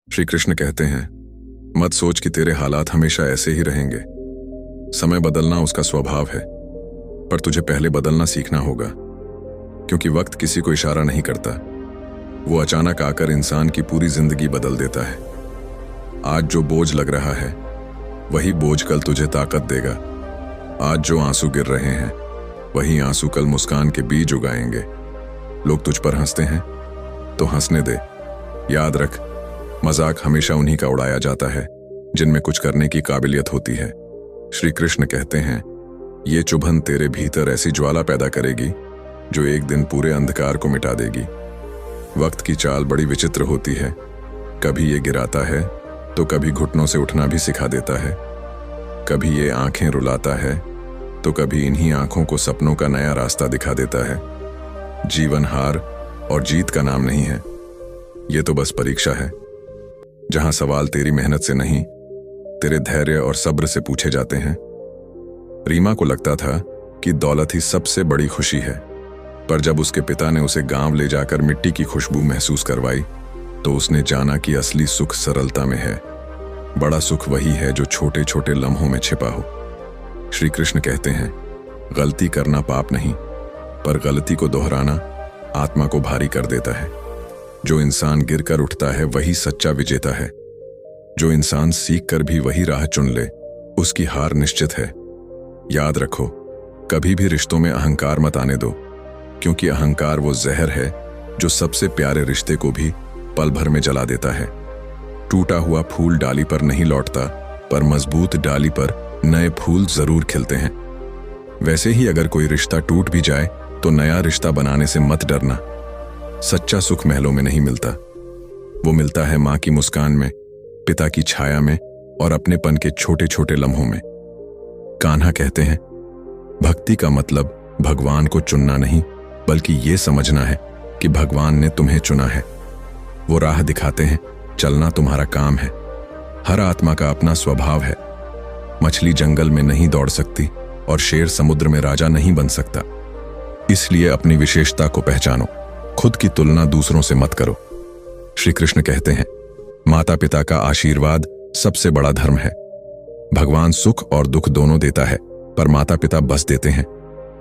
श्री कृष्ण कहते हैं, मत सोच कि तेरे हालात हमेशा ऐसे ही रहेंगे। समय बदलना उसका स्वभाव है, पर तुझे पहले बदलना सीखना होगा, क्योंकि वक्त किसी को इशारा नहीं करता। वो अचानक आकर इंसान की पूरी जिंदगी बदल देता है। आज जो बोझ लग रहा है, वही बोझ कल तुझे ताकत देगा। आज जो आंसू गिर रहे हैं, वही आंसू कल मुस्कान के बीज उगाएंगे। लोग तुझ पर हंसते हैं तो हंसने दे। याद रख, मजाक हमेशा उन्हीं का उड़ाया जाता है जिनमें कुछ करने की काबिलियत होती है। श्री कृष्ण कहते हैं, ये चुभन तेरे भीतर ऐसी ज्वाला पैदा करेगी जो एक दिन पूरे अंधकार को मिटा देगी। वक्त की चाल बड़ी विचित्र होती है। कभी ये गिराता है तो कभी घुटनों से उठना भी सिखा देता है। कभी ये आंखें रुलाता है तो कभी इन्हीं आंखों को सपनों का नया रास्ता दिखा देता है। जीवन हार और जीत का नाम नहीं है, ये तो बस परीक्षा है, जहां सवाल तेरी मेहनत से नहीं, तेरे धैर्य और सब्र से पूछे जाते हैं। रीमा को लगता था कि दौलत ही सबसे बड़ी खुशी है, पर जब उसके पिता ने उसे गांव ले जाकर मिट्टी की खुशबू महसूस करवाई तो उसने जाना कि असली सुख सरलता में है। बड़ा सुख वही है जो छोटे छोटे लम्हों में छिपा हो। श्री कृष्ण कहते हैं, गलती करना पाप नहीं, पर गलती को दोहराना आत्मा को भारी कर देता है। जो इंसान गिरकर उठता है वही सच्चा विजेता है। जो इंसान सीख कर भी वही राह चुन ले, उसकी हार निश्चित है। याद रखो, कभी भी रिश्तों में अहंकार मत आने दो, क्योंकि अहंकार वो जहर है जो सबसे प्यारे रिश्ते को भी पल भर में जला देता है। टूटा हुआ फूल डाली पर नहीं लौटता, पर मजबूत डाली पर नए फूल जरूर खिलते हैं। वैसे ही अगर कोई रिश्ता टूट भी जाए तो नया रिश्ता बनाने से मत डरना। सच्चा सुख महलों में नहीं मिलता, वो मिलता है माँ की मुस्कान में, पिता की छाया में और अपनेपन के छोटे छोटे लम्हों में। कान्हा कहते हैं, भक्ति का मतलब भगवान को चुनना नहीं, बल्कि ये समझना है कि भगवान ने तुम्हें चुना है। वो राह दिखाते हैं, चलना तुम्हारा काम है। हर आत्मा का अपना स्वभाव है। मछली जंगल में नहीं दौड़ सकती और शेर समुद्र में राजा नहीं बन सकता। इसलिए अपनी विशेषता को पहचानो, खुद की तुलना दूसरों से मत करो। श्री कृष्ण कहते हैं, माता पिता का आशीर्वाद सबसे बड़ा धर्म है। भगवान सुख और दुख दोनों देता है, पर माता पिता बस देते हैं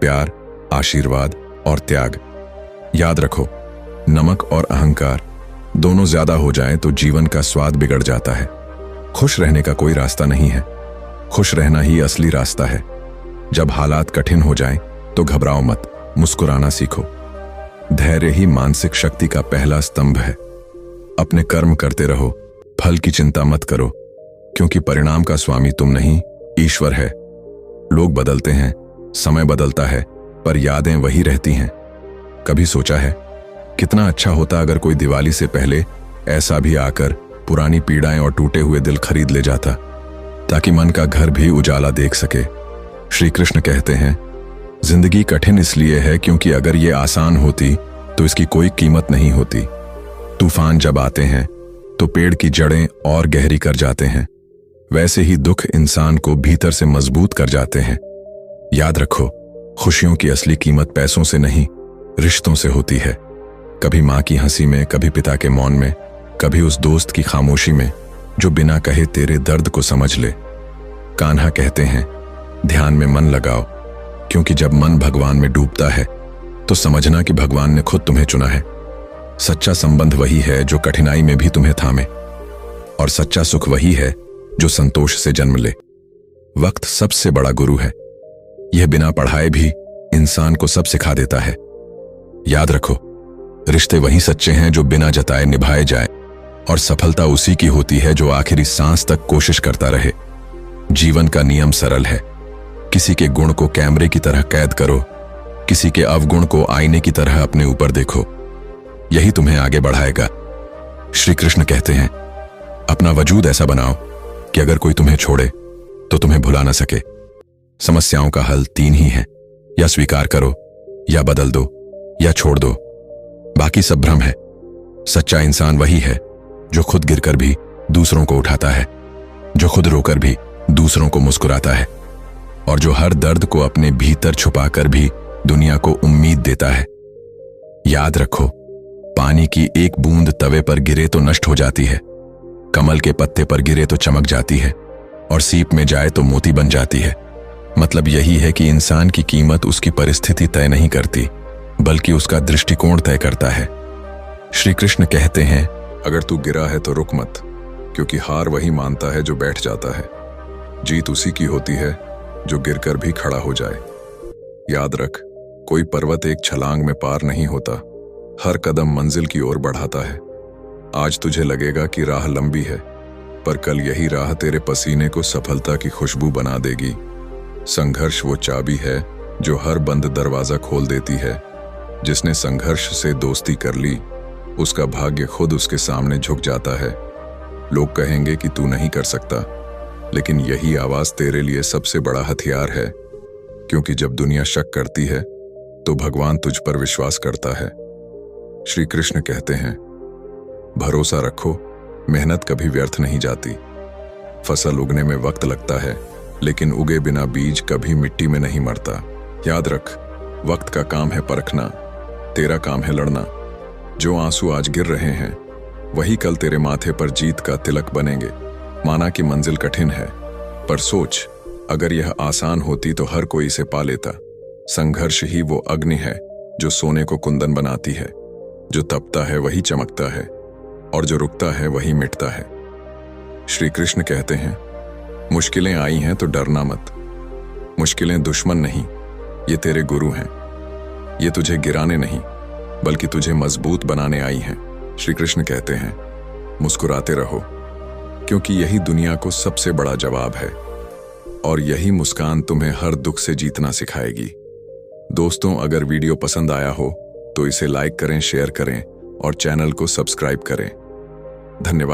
प्यार, आशीर्वाद और त्याग। याद रखो, नमक और अहंकार दोनों ज्यादा हो जाएं तो जीवन का स्वाद बिगड़ जाता है। खुश रहने का कोई रास्ता नहीं है, खुश रहना ही असली रास्ता है। जब हालात कठिन हो जाएं तो घबराओ मत, मुस्कुराना सीखो। धैर्य ही मानसिक शक्ति का पहला स्तंभ है। अपने कर्म करते रहो, फल की चिंता मत करो, क्योंकि परिणाम का स्वामी तुम नहीं, ईश्वर है। लोग बदलते हैं, समय बदलता है, पर यादें वही रहती हैं। कभी सोचा है कितना अच्छा होता अगर कोई दिवाली से पहले ऐसा भी आकर पुरानी पीड़ाएं और टूटे हुए दिल खरीद ले जाता, ताकि मन का घर भी उजाला देख सके। श्री कृष्ण कहते हैं, जिंदगी कठिन इसलिए है क्योंकि अगर ये आसान होती तो इसकी कोई कीमत नहीं होती। तूफान जब आते हैं तो पेड़ की जड़ें और गहरी कर जाते हैं, वैसे ही दुख इंसान को भीतर से मजबूत कर जाते हैं। याद रखो, खुशियों की असली कीमत पैसों से नहीं, रिश्तों से होती है। कभी माँ की हंसी में, कभी पिता के मौन में, कभी उस दोस्त की खामोशी में जो बिना कहे तेरे दर्द को समझ ले। कान्हा कहते हैं, ध्यान में मन लगाओ, क्योंकि जब मन भगवान में डूबता है तो समझना कि भगवान ने खुद तुम्हें चुना है। सच्चा संबंध वही है जो कठिनाई में भी तुम्हें थामे, और सच्चा सुख वही है जो संतोष से जन्म ले। वक्त सबसे बड़ा गुरु है, यह बिना पढ़ाए भी इंसान को सब सिखा देता है। याद रखो, रिश्ते वही सच्चे हैं जो बिना जताए निभाए जाए, और सफलता उसी की होती है जो आखिरी सांस तक कोशिश करता रहे। जीवन का नियम सरल है, किसी के गुण को कैमरे की तरह कैद करो, किसी के अवगुण को आईने की तरह अपने ऊपर देखो, यही तुम्हें आगे बढ़ाएगा। श्री कृष्ण कहते हैं, अपना वजूद ऐसा बनाओ कि अगर कोई तुम्हें छोड़े तो तुम्हें भुला ना सके। समस्याओं का हल 3 ही है, या स्वीकार करो, या बदल दो, या छोड़ दो, बाकी सब भ्रम है। सच्चा इंसान वही है जो खुद गिरकर भी दूसरों को उठाता है, जो खुद रोकर भी दूसरों को मुस्कुराता है, और जो हर दर्द को अपने भीतर छुपाकर भी दुनिया को उम्मीद देता है। याद रखो, पानी की एक बूंद तवे पर गिरे तो नष्ट हो जाती है, कमल के पत्ते पर गिरे तो चमक जाती है और सीप में जाए तो मोती बन जाती है। मतलब यही है कि इंसान की कीमत उसकी परिस्थिति तय नहीं करती, बल्कि उसका दृष्टिकोण तय करता है। श्री कृष्ण कहते हैं, अगर तू गिरा है तो रुक मत, क्योंकि हार वही मानता है जो बैठ जाता है। जीत उसी की होती है जो गिरकर भी खड़ा हो जाए। याद रख, कोई पर्वत एक छलांग में पार नहीं होता, हर कदम मंजिल की ओर बढ़ाता है। आज तुझे लगेगा कि राह लंबी है, पर कल यही राह तेरे पसीने को सफलता की खुशबू बना देगी। संघर्ष वो चाबी है जो हर बंद दरवाजा खोल देती है। जिसने संघर्ष से दोस्ती कर ली, उसका भाग्य खुद उसके सामने झुक जाता है। लोग कहेंगे कि तू नहीं कर सकता, लेकिन यही आवाज तेरे लिए सबसे बड़ा हथियार है, क्योंकि जब दुनिया शक करती है तो भगवान तुझ पर विश्वास करता है। श्री कृष्ण कहते हैं, भरोसा रखो, मेहनत कभी व्यर्थ नहीं जाती। फसल उगने में वक्त लगता है, लेकिन उगे बिना बीज कभी मिट्टी में नहीं मरता। याद रख, वक्त का काम है परखना, तेरा काम है लड़ना। जो आंसू आज गिर रहे हैं, वही कल तेरे माथे पर जीत का तिलक बनेंगे। माना कि मंजिल कठिन है, पर सोच, अगर यह आसान होती तो हर कोई इसे पा लेता। संघर्ष ही वो अग्नि है जो सोने को कुंदन बनाती है। जो तपता है वही चमकता है, और जो रुकता है वही मिटता है। श्री कृष्ण कहते हैं, मुश्किलें आई हैं तो डरना मत। मुश्किलें दुश्मन नहीं, ये तेरे गुरु हैं। ये तुझे गिराने नहीं, बल्कि तुझे मजबूत बनाने आई हैं। श्री कृष्ण कहते हैं, मुस्कुराते रहो, क्योंकि यही दुनिया को सबसे बड़ा जवाब है, और यही मुस्कान तुम्हें हर दुख से जीतना सिखाएगी। दोस्तों, अगर वीडियो पसंद आया हो तो इसे लाइक करें, शेयर करें और चैनल को सब्सक्राइब करें। धन्यवाद।